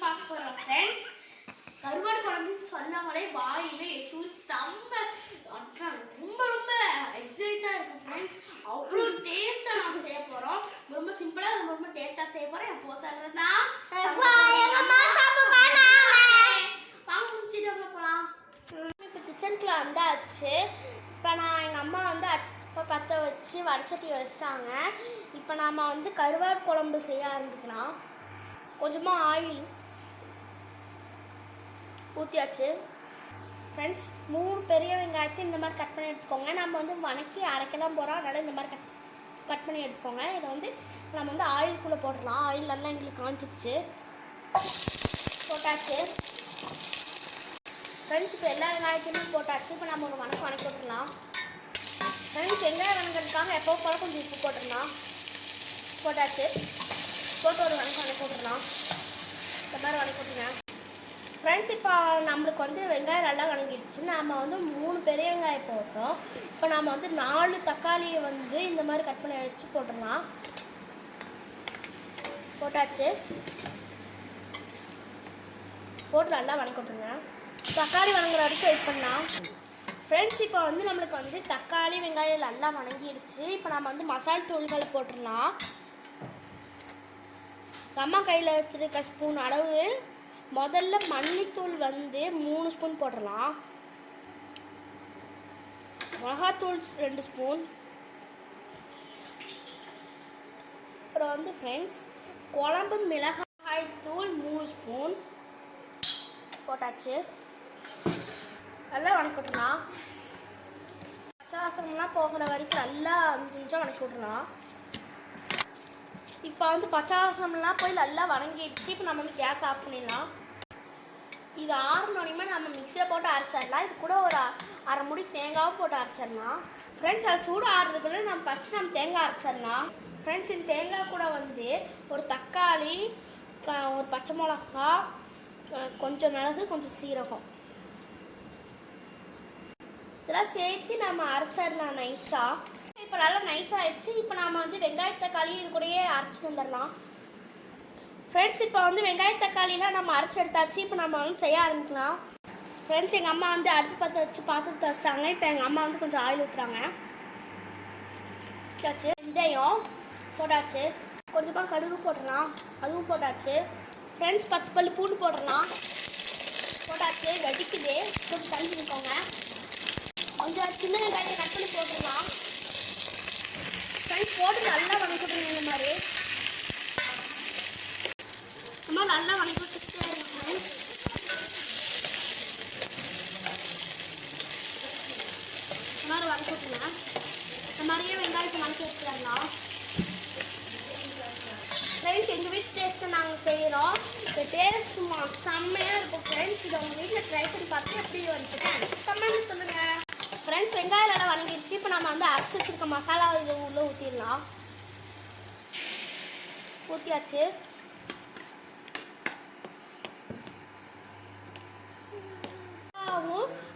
பார்க்க போகிறோம் ஃப்ரெண்ட்ஸ். கருவாடு குழம்புன்னு சொல்லாமலே வாயிலே எச்சு செம்ம ரொம்ப ரொம்ப எக்ஸைட்டாக இருக்குது ஃப்ரெண்ட்ஸ். அவ்வளோ டேஸ்ட்டாக நம்ம செய்ய போகிறோம். ரொம்ப சிம்பிளாக ரொம்ப ரொம்ப டேஸ்ட்டாக செய்ய போகிறோம். என் போசாடுறது தான் வாங்க முடிச்சுட்டு போகலாம். இப்போ கிச்சனுக்குள்ள வந்தாச்சு. இப்போ நான் எங்கள் அம்மா வந்து அடுப்பை பற்ற வச்சு வடச்சட்டி வச்சிட்டாங்க. இப்போ நாம் வந்து கருவாடு குழம்பு செய்ய ஆரம்பிக்கலாம். கொஞ்சமாக ஆயில் ஊற்றியாச்சு ஃப்ரெண்ட்ஸ். 3 பெரிய வெங்காயத்தை இந்த மாதிரி கட் பண்ணி எடுத்துக்கோங்க. நம்ம வந்து வணக்கி அரைக்கலாம் போகிறோம், அதனால் இந்த மாதிரி கட் பண்ணி எடுத்துக்கோங்க. இதை வந்து நம்ம வந்து ஆயிலுக்குள்ளே போட்டுடலாம். ஆயில் நல்லா எங்களுக்கு காஞ்சிருச்சு, போட்டாச்சு ஃப்ரெண்ட்ஸ். இப்போ எல்லா வெங்காயத்தையுமே போட்டாச்சு. இப்போ நம்ம ஒரு வணக்கி விட்டுடலாம் ஃப்ரெண்ட்ஸ். வெங்காயம் வணங்கிறதுக்காக எப்போ போல கொஞ்சம் உப்பு போட்டுடலாம். போட்டாச்சு. போட்டு ஒரு வணக்கி விட்டுடலாம். இந்த மாதிரி வணக்கி விட்டுருங்க ஃப்ரெண்ட்ஸ். இப்போ நம்மளுக்கு வந்து வெங்காயம் நல்லா வணங்கிடுச்சு. நாம் வந்து 3 பெரிய வெங்காயம் போட்டோம். இப்போ நாம் வந்து 4 தக்காளியை வந்து இந்த மாதிரி கட் பண்ணி வச்சு போட்டுடலாம். போட்டாச்சு. போட்டு நல்லா வணக்கி விட்டுருங்க. தக்காளி வணங்குற வரைக்கும் வெயிட் பண்ணலாம் ஃப்ரெண்ட்ஸ். இப்போ வந்து நம்மளுக்கு வந்து தக்காளி வெங்காயம் நல்லா வணங்கிடுச்சு. இப்போ நம்ம வந்து மசாலா தூள்களை போட்டுடலாம். அம்மா கையில் வச்சுருக்க ஸ்பூன் அளவு முதல்ல மல்லித்தூள் வந்து 3 ஸ்பூன் போட்டுடலாம். மிளகாத்தூள் 2 ஸ்பூன். அப்புறம் வந்து ஃப்ரெண்ட்ஸ் குழம்பு மிளகாய் தூள் 3 ஸ்பூன் போட்டாச்சு. நல்லா வணக்கி விட்டுலாம். பச்சை வாசம்லாம் போகிற வரைக்கும் நல்லா 5 நிமிஷம் வணக்கி விட்டுலாம். இப்போ வந்து பச்சை வாசம்லாம் போய் நல்லா வணங்கிடுச்சு. இப்போ நம்ம வந்து கேஸ் ஆஃப் பண்ணிடலாம். இது ஆறுனோடனே நம்ம மிக்சியில் போட்டு அரைச்சிடலாம். இது கூட ஒரு அரை முடி தேங்காவும் போட்டு அரைச்சிடலாம் ஃப்ரெண்ட்ஸ். அது சூடு ஆறுறதுக்குள்ளே ஃபஸ்ட்டு நம்ம தேங்காய் அரைச்சிடலாம் ஃப்ரெண்ட்ஸ். இந்த தேங்காய் கூட வந்து ஒரு தக்காளி, ஒரு பச்சை மிளகா, கொஞ்சம் மிளகு, கொஞ்சம் சீரகம் இதெல்லாம் சேர்த்து நம்ம அரைச்சிடலாம் நைஸாக. இப்போ நல்லா நைஸ் ஆகிடுச்சு. இப்போ நாம் வந்து வெங்காய தக்காளி இது கூடயே அரைச்சிட்டு வந்துடலாம் ஃப்ரெண்ட்ஸ். இப்போ வந்து வெங்காய தக்காளிலாம் நம்ம அரைச்சி எடுத்தாச்சு. இப்போ நம்ம வந்து செய்ய ஆரம்பிக்கலாம் ஃப்ரெண்ட்ஸ். எங்கள் அம்மா வந்து அடுப்பு பற்ற வச்சு பாத்திரத்தை வச்சிட்டாங்க. இப்போ எங்கள் அம்மா வந்து கொஞ்சம் ஆயில் ஊற்றுறாங்க. வெந்தயம் போட்டாச்சு. கொஞ்சமாக கடுகு போட்டுடலாம். அதுவும் போட்டாச்சு ஃப்ரெண்ட்ஸ். 10 பல் பூண்டு போட்டுடலாம். போட்டாச்சு. வெடிக்குது, கொஞ்சம் தள்ளி நிற்கோங்க. கொஞ்சம் சின்ன வெங்காயத்தை கட் பண்ணி போட்டுடலாம் ஃப்ரெண்ட்ஸ். போட்டு நல்லா வணக்கிட்டுருங்க. இந்த மாதிரி நல்லா வணக்கி விட்டுட்டே இருக்கும். இந்த மாதிரி வணக்கி விட்டுருங்க. இந்த மாதிரியே வெங்காயத்தை வணக்கி வச்சுக்கலாம் ஃப்ரெண்ட்ஸ். எங்கள் வீட்டு டேஸ்ட்டை நாங்கள் செய்கிறோம். இந்த டேஸ்ட் செம்மையாக இருக்கும் ஃப்ரெண்ட்ஸ். இதை உங்கள் வீட்டில் ட்ரை பண்ணி பார்த்து எப்படி வந்துச்சுட்டு கமெண்ட் சொல்லுங்கள் ஃப்ரெண்ட்ஸ். வெங்காயம் நல்லா வணங்கிடுச்சு. இப்போ நம்ம வந்து அரைச்சி வச்சுருக்க மசாலா இது உள்ளே ஊற்றிடலாம். ஊற்றியாச்சு.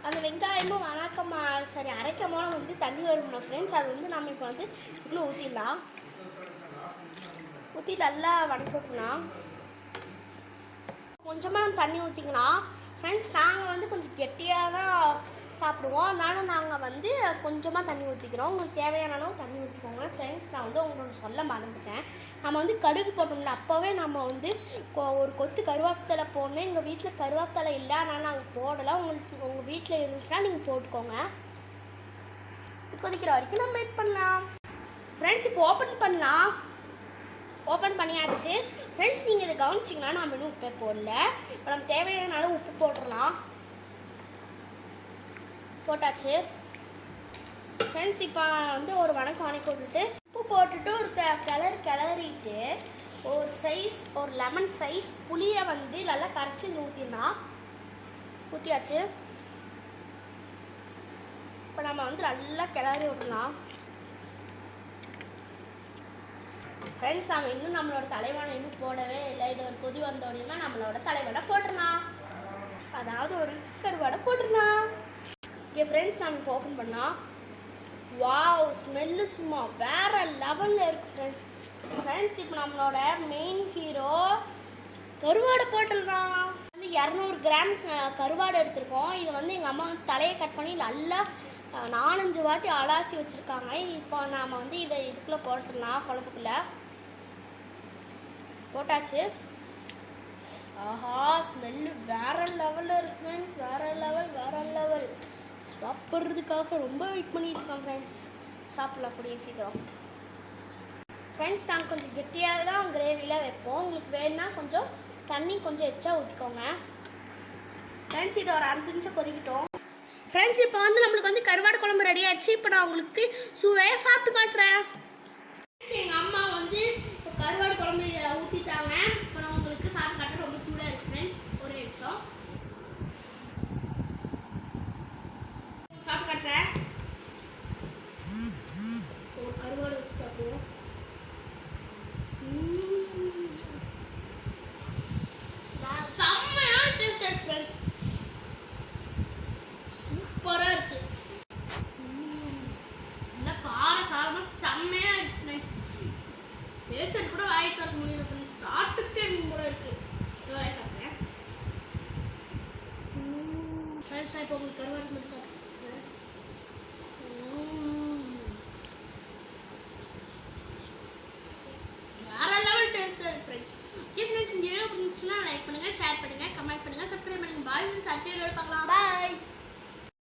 அந்த வெங்காயமும் அரைக்கும் போது வந்து தண்ணி வரணும் ஃப்ரெண்ட்ஸ். அது வந்து நம்ம இப்போ வந்து இவ்வளோ ஊற்றிடலாம். ஊற்றி நல்லா வதக்கி விட்டுலாம். கொஞ்சமாக நம்ம தண்ணி ஊற்றிக்கலாம் ஃப்ரெண்ட்ஸ். நாங்கள் வந்து கொஞ்சம் கெட்டியாக தான் சாப்பிடுவோம், அதனால் நாங்கள் வந்து கொஞ்சமாக தண்ணி ஊற்றிக்கிறோம். உங்களுக்கு தேவையான அளவு தண்ணி ஊற்றிக்கோங்க ஃப்ரெண்ட்ஸ். நான் வந்து உங்களுக்கு சொல்ல மறந்துட்டேன். நம்ம வந்து கடுகு போட்டோம்ல, அப்போவே நம்ம வந்து ஒரு கொத்து கருவேப்பிலை போடணும். எங்கள் வீட்டில் கருவேப்பிலை இல்லை, அதனால் நாங்கள் போடலை. உங்கள் வீட்டில் இருந்துச்சுன்னா நீங்கள் போட்டுக்கோங்க. கொதிக்கிற வரைக்கும் நம்ம வெயிட் பண்ணலாம் ஃப்ரெண்ட்ஸ். இப்போ ஓப்பன் பண்ணலாம். ஓப்பன் பண்ணியாச்சு ஃப்ரெண்ட்ஸ். நீங்கள் இதை கவனிச்சிங்கன்னா நம்ம இன்னும் உப்பே போடல. இப்போ நம்ம தேவையான அளவு உப்பு போட்டுடலாம். போட்டாச்சு ஃப்ரெண்ட்ஸ். இப்போ வந்து ஒரு வணக்கி விட்டுட்டு உப்பு போட்டுட்டு ஒரு கிளறிட்டு ஒரு லெமன் சைஸ் புளியை வந்து நல்லா கரைச்சி ஊற்றிடலாம். ஊற்றியாச்சு. இப்போ நம்ம வந்து நல்லா கிளறி விடலாம் ஃப்ரெண்ட்ஸ். நம்ம இன்னும் நம்மளோட தலைவனை இன்னும் போடவே இல்லை. இது ஒரு கொதி வந்தோடனே நம்மளோட தலைவனை போட்டுடலாம். அதாவது ஒரு கருவாடை போட்டுடலாம். ஓகே ஃப்ரெண்ட்ஸ், நம்ம இப்போ ஓப்பன் பண்ணலாம். வாவ், ஸ்மெல்லு சும்மா வேறு லெவலில் இருக்குது ஃப்ரெண்ட்ஸ். இப்போ நம்மளோட மெயின் ஹீரோ கருவாடை போட்டுடலாம். வந்து 200 கிராம் கருவாடு எடுத்திருக்கோம். இது வந்து எங்கள் அம்மா வந்து தலையை கட் பண்ணி நல்லா 4-5 வாட்டி அலாசி வச்சுருக்காங்க. இப்போ நாம் வந்து இதை இதுக்குள்ளே போட்டுடலாம். குழம்புக்குள்ளே போட்டாச்சு. ஆஹா, ஸ்மெல்லு வேறு லெவலில் இருக்குது ஃப்ரெண்ட்ஸ். வேறு லெவல். சாப்பிட்றதுக்காக ரொம்ப வெயிட் பண்ணிட்டு இருக்கோம் ஃப்ரெண்ட்ஸ். சாப்பிட்லாம் கூடிய சீக்கிரம். ஃப்ரெண்ட்ஸ், நாங்கள் கொஞ்சம் கெட்டியாக தான் கிரேவியில் வைப்போம். உங்களுக்கு வேணுன்னா கொஞ்சம் தண்ணி கொஞ்சம் எச்சா ஊற்றிக்கோங்க ஃப்ரெண்ட்ஸ். இது ஒரு 5 நிமிஷம் கொதிக்கிட்டோம் ஃப்ரெண்ட்ஸ். இப்போ வந்து நம்மளுக்கு வந்து கருவாடு குழம்பு ரெடி ஆகிடுச்சு. இப்போ நான் உங்களுக்கு சுவையாக சாப்பிட்டு காட்டுறேன். எங்கள் அம்மா வந்து இப்போ கருவாடு குழம்பு ஊற்றிட்டாங்க. இப்போ நான் உங்களுக்கு சாப்பிட்டு காட்டுறேன். ரொம்ப சூடாக இருக்குது ஃப்ரெண்ட்ஸ். ஒரு நிமிஷம் சாப்பிட்டு காட்டுறேன். ஒரு கருவாடு வச்சு சாப்பிடுவோம். செம்மையா டேஸ்ட் ஃப்ரெண்ட்ஸ். சூப்பராக இருக்கு. நல்லா கார சாரமாக செம்மையா இருக்கு ஃப்ரெண்ட்ஸ். பேசுறது கூட வாய் திறக்க முடியல ஃப்ரெண்ட்ஸ். சாப்பிட்டுட்டே கூட இருக்கு. வாய் சாப்பிட்றேன் ஃப்ரெண்ட்ஸ். நான் இப்போ உங்களுக்கு கருவாடு மட்டும் சாப்பிட்றேன். வேற லெவல் டேஸ்ட் இருக்கு ஃப்ரெண்ட்ஸ். ஓகே ஃப்ரெண்ட்ஸ், இந்த வீடியோ பிடிச்சிருந்துச்சுன்னா லைக் பண்ணுங்க, ஷேர் பண்ணுங்க, கமெண்ட் பண்ணுங்க, சப்ஸ்கிரைப் பண்ணுங்க. Bye friends. அடுத்த வீடியோல பார்க்கலாம்.